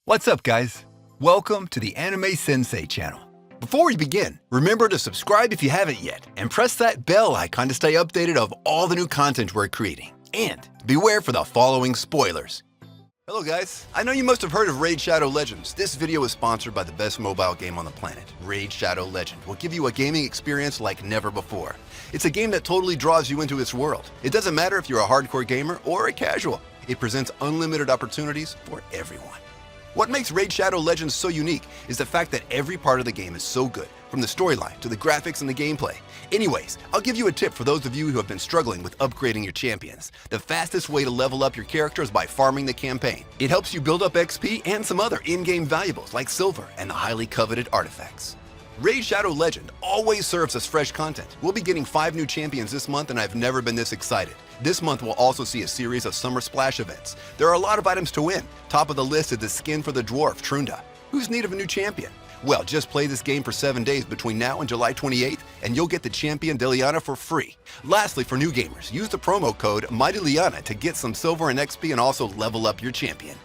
What's up, guys? Welcome to the Anime Sensei channel. Before we begin, remember to subscribe if you haven't yet, and press that bell icon to stay updated of all the new content we're creating. And beware for the following spoilers. Hello guys, I know you must have heard of Raid Shadow Legends. This video is sponsored by the best mobile game on the planet. Raid Shadow Legend will give you a gaming experience like never before. It's a game that totally draws you into its world. It doesn't matter if you're a hardcore gamer or a casual. It presents unlimited opportunities for everyone. What makes Raid Shadow Legends so unique is the fact that every part of the game is so good, from the storyline to the graphics and the gameplay. Anyways, I'll give you a tip for those of you who have been struggling with upgrading your champions. The fastest way to level up your character is by farming the campaign. It helps you build up XP and some other in-game valuables like silver and the highly coveted artifacts. Raid Shadow Legend always serves us fresh content. We'll be getting 5 new champions this month, and I've never been this excited. This month we'll also see a series of Summer Splash events. There are a lot of items to win. Top of the list is the skin for the dwarf, Trunda. Who's in need of a new champion? Well, just play this game for 7 days between now and July 28th, and you'll get the champion Deliana for free. Lastly, for new gamers, use the promo code MIGHTYLIANA to get some silver and XP and also level up your champion.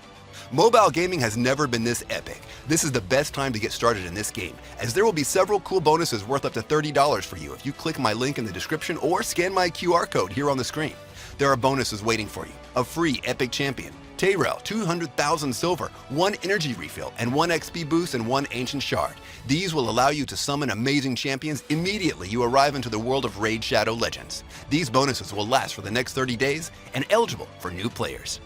Mobile gaming has never been this epic. This is the best time to get started in this game, as there will be several cool bonuses worth up to $30 for you if you click my link in the description or scan my QR code here on the screen. There are bonuses waiting for you: a free epic champion, Tayrel, 200,000 silver, 1 energy refill, and 1 XP boost and 1 ancient shard. These will allow you to summon amazing champions immediately you arrive into the world of Raid Shadow Legends. These bonuses will last for the next 30 days and eligible for new players.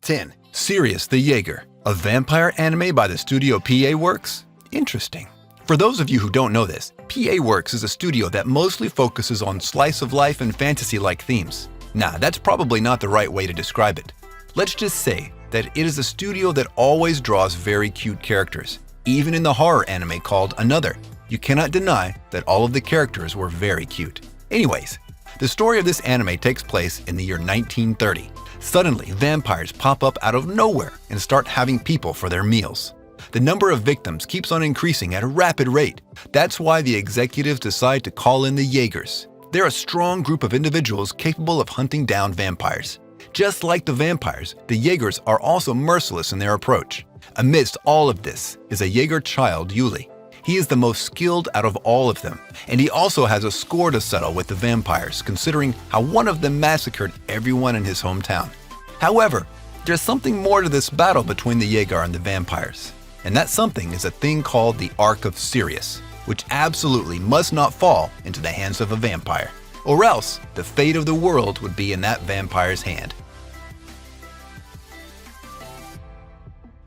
10. Sirius the Jaeger, a vampire anime by the studio PA Works? Interesting. For those of you who don't know this, PA Works is a studio that mostly focuses on slice of life and fantasy-like themes. Nah, that's probably not the right way to describe it. Let's just say that it is a studio that always draws very cute characters. Even in the horror anime called Another, you cannot deny that all of the characters were very cute. Anyways, the story of this anime takes place in the year 1930. Suddenly, vampires pop up out of nowhere and start having people for their meals. The number of victims keeps on increasing at a rapid rate. That's why the executives decide to call in the Jaegers. They're a strong group of individuals capable of hunting down vampires. Just like the vampires, the Jaegers are also merciless in their approach. Amidst all of this is a Jaeger child, Yuli. He is the most skilled out of all of them, and he also has a score to settle with the vampires, considering how one of them massacred everyone in his hometown. However, there's something more to this battle between the Jaeger and the vampires, and that something is a thing called the Ark of Sirius, which absolutely must not fall into the hands of a vampire, or else the fate of the world would be in that vampire's hand.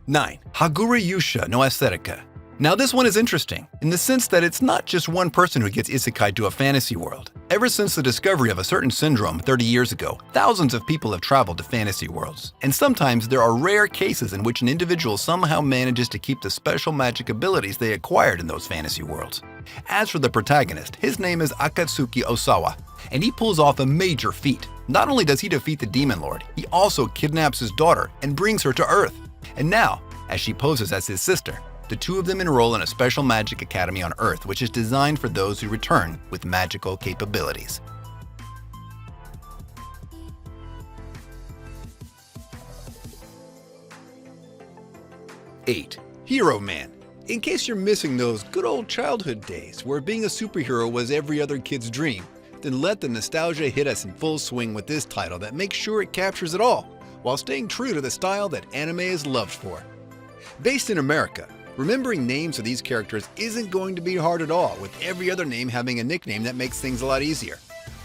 9. Hagure Yusha no Aesthetica. Now this one is interesting, in the sense that it's not just one person who gets isekai to a fantasy world. Ever since the discovery of a certain syndrome 30 years ago, thousands of people have traveled to fantasy worlds. And sometimes there are rare cases in which an individual somehow manages to keep the special magic abilities they acquired in those fantasy worlds. As for the protagonist, his name is Akatsuki Osawa, and he pulls off a major feat. Not only does he defeat the Demon Lord, he also kidnaps his daughter and brings her to Earth. And now, as she poses as his sister, the two of them enroll in a special magic academy on Earth, which is designed for those who return with magical capabilities. 8. Hero Man. In case you're missing those good old childhood days where being a superhero was every other kid's dream, then let the nostalgia hit us in full swing with this title that makes sure it captures it all, while staying true to the style that anime is loved for. Based in America, remembering names of these characters isn't going to be hard at all, with every other name having a nickname that makes things a lot easier.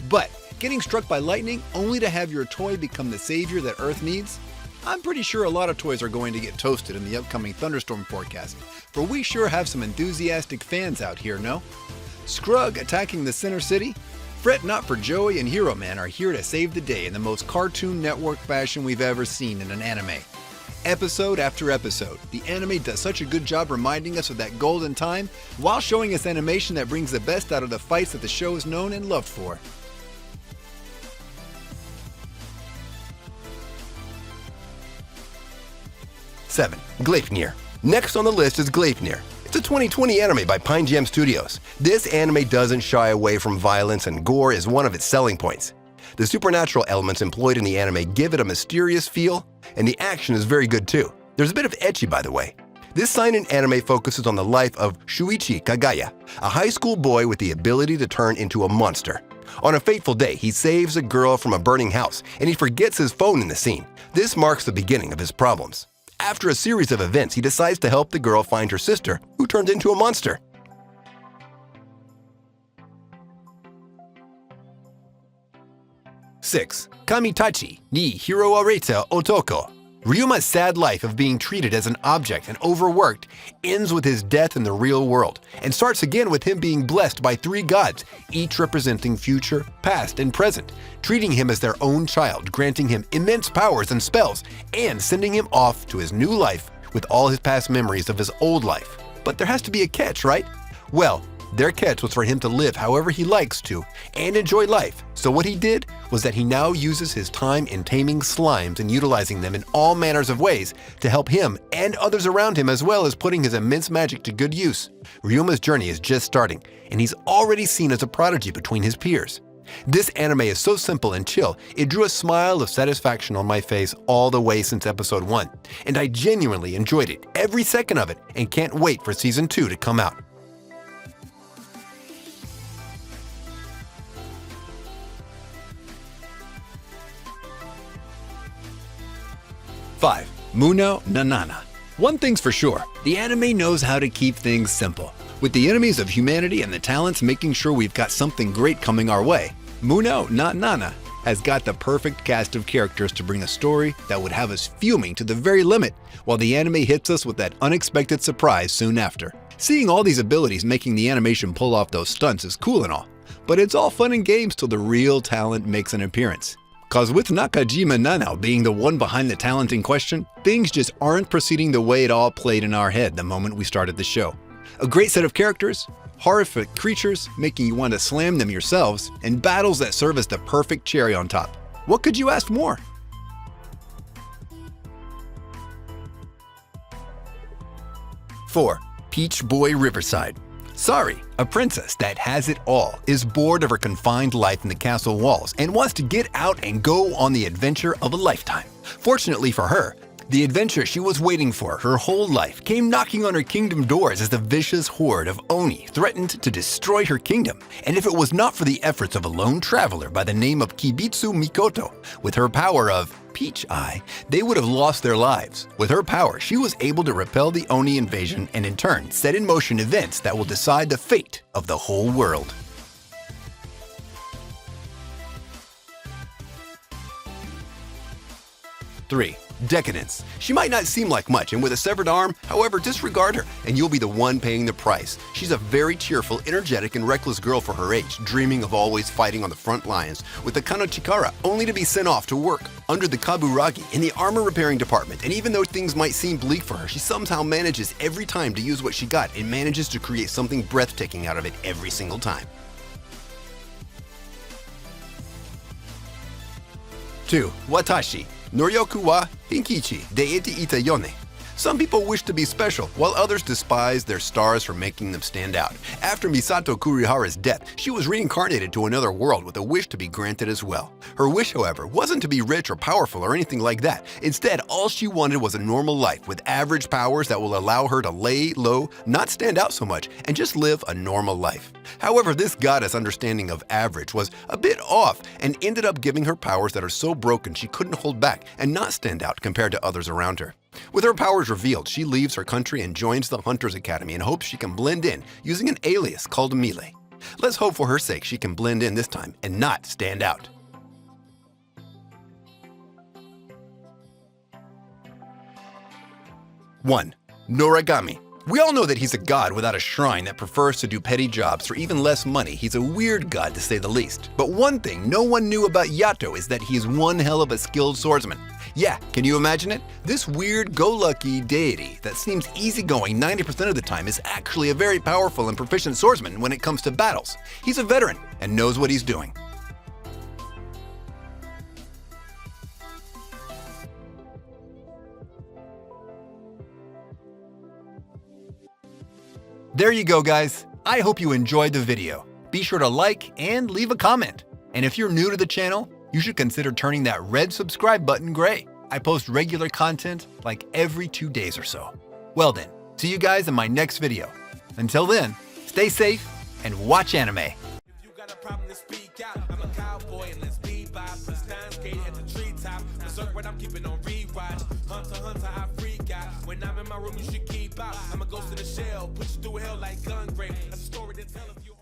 But getting struck by lightning only to have your toy become the savior that Earth needs? I'm pretty sure a lot of toys are going to get toasted in the upcoming thunderstorm forecast, for we sure have some enthusiastic fans out here, no? Scrugg attacking the center city? Fret not, for Joey and Hero Man are here to save the day in the most Cartoon Network fashion we've ever seen in an anime. Episode after episode, the anime does such a good job reminding us of that golden time while showing us animation that brings the best out of the fights that the show is known and loved for. 7. Gleipnir. Next on the list is Gleipnir. It's a 2020 anime by Pine Jam Studios. This anime doesn't shy away from violence, and gore is one of its selling points. The supernatural elements employed in the anime give it a mysterious feel, and the action is very good too. There's a bit of ecchi, by the way. This seinen anime focuses on the life of Shuichi Kagaya, a high school boy with the ability to turn into a monster. On a fateful day, he saves a girl from a burning house, and he forgets his phone in the scene. This marks the beginning of his problems. After a series of events, he decides to help the girl find her sister, who turned into a monster. 6. Kamitachi ni Hiroareta Otoko. Ryuma's sad life of being treated as an object and overworked ends with his death in the real world, and starts again with him being blessed by 3 gods, each representing future, past, and present, treating him as their own child, granting him immense powers and spells, and sending him off to his new life with all his past memories of his old life. But there has to be a catch, right? Well, their catch was for him to live however he likes to and enjoy life. So what he did was that he now uses his time in taming slimes and utilizing them in all manners of ways to help him and others around him, as well as putting his immense magic to good use. Ryuma's journey is just starting, and he's already seen as a prodigy between his peers. This anime is so simple and chill, it drew a smile of satisfaction on my face all the way since episode 1, and I genuinely enjoyed it, every second of it, and can't wait for season 2 to come out. 5. Muno Nanana. One thing's for sure, the anime knows how to keep things simple. With the enemies of humanity and the talents making sure we've got something great coming our way, Muno Nanana has got the perfect cast of characters to bring a story that would have us fuming to the very limit, while the anime hits us with that unexpected surprise soon after. Seeing all these abilities making the animation pull off those stunts is cool and all, but it's all fun and games till the real talent makes an appearance. Cause with Nakajima Nanao being the one behind the talent in question, things just aren't proceeding the way it all played in our head the moment we started the show. A great set of characters, horrific creatures making you want to slam them yourselves, and battles that serve as the perfect cherry on top. What could you ask more? 4. Peach Boy Riverside. Sorry, a princess that has it all is bored of her confined life in the castle walls and wants to get out and go on the adventure of a lifetime. Fortunately for her, the adventure she was waiting for her whole life came knocking on her kingdom doors as the vicious horde of Oni threatened to destroy her kingdom. And if it was not for the efforts of a lone traveler by the name of Kibitsu Mikoto, with her power of Peach Eye, they would have lost their lives. With her power, she was able to repel the Oni invasion and in turn set in motion events that will decide the fate of the whole world. 3. Decadence. She might not seem like much, and with a severed arm, however, disregard her, and you'll be the one paying the price. She's a very cheerful, energetic, and reckless girl for her age, dreaming of always fighting on the front lines, with the Kanochikara only to be sent off to work under the Kaburagi in the armor repairing department. And even though things might seem bleak for her, she somehow manages every time to use what she got and manages to create something breathtaking out of it every single time. 2. Watashi. Noryoku wa Hinkichi deite ita yone. Some people wish to be special, while others despise their stars for making them stand out. After Misato Kurihara's death, she was reincarnated to another world with a wish to be granted as well. Her wish, however, wasn't to be rich or powerful or anything like that. Instead, all she wanted was a normal life with average powers that will allow her to lay low, not stand out so much, and just live a normal life. However, this goddess' understanding of average was a bit off and ended up giving her powers that are so broken she couldn't hold back and not stand out compared to others around her. With her powers revealed, she leaves her country and joins the Hunters Academy and hopes she can blend in using an alias called Mile. Let's hope for her sake she can blend in this time and not stand out. 1. Noragami. We all know that he's a god without a shrine that prefers to do petty jobs for even less money. He's a weird god to say the least. But one thing no one knew about Yato is that he's one hell of a skilled swordsman. Yeah, can you imagine it? This weird-go-lucky deity that seems easygoing 90% of the time is actually a very powerful and proficient swordsman when it comes to battles. He's a veteran and knows what he's doing. There you go, guys. I hope you enjoyed the video. Be sure to like and leave a comment. And if you're new to the channel, you should consider turning that red subscribe button gray. I post regular content like every 2 days or so. Well then, see you guys in my next video. Until then, stay safe and watch anime. If you got a problem to speak out, I'm a cowboy and let's bebop. Put Steins Gate at the treetop. Berserk what I'm keeping on rewatch. Hunter, I freak out. When I'm in my room, you should keep out. I'm a ghost in the shell, push you through hell like gun grape. That's a story to tell if you